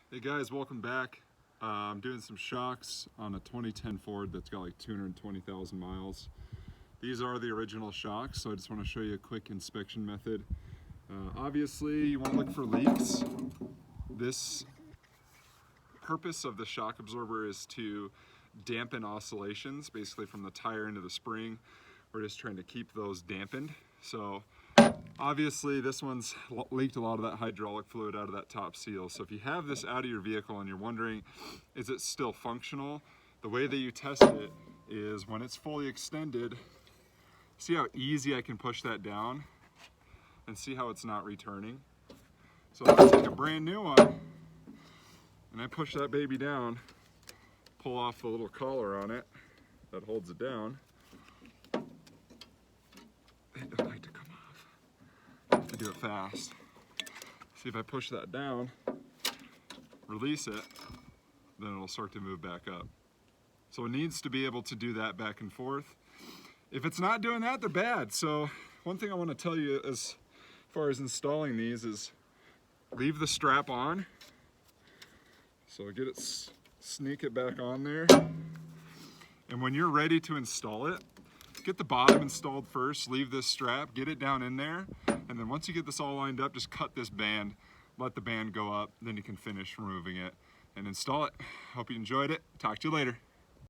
Hey guys, welcome back. I'm doing some shocks on a 2010 Ford that's got like 220,000 miles. These are the original shocks, so I just want to show you a quick inspection method. Obviously, you want to look for leaks. This purpose of the shock absorber is to dampen oscillations, basically from the tire into the spring. We're just trying to keep those dampened. So obviously this one's leaked a lot of that hydraulic fluid out of that top seal. So if you have this out of your vehicle and you're wondering, is it still functional? The way that you test it is when it's fully extended, see how easy I can push that down and see how it's not returning. So if I take a brand new one and I push that baby down, pull off the little collar on it that holds it down, they don't like to come off. I have to do it fast. See, if I push that down, release it, then it'll start to move back up. So it needs to be able to do that back and forth. If it's not doing that, they're bad. So one thing I want to tell you as far as installing these is leave the strap on. So get it, sneak it back on there. And when you're ready to install it, get the bottom installed first, leave this strap, get it down in there, and then once you get this all lined up, just cut this band, let the band go up, then you can finish removing it and install it. Hope you enjoyed it. Talk to you later.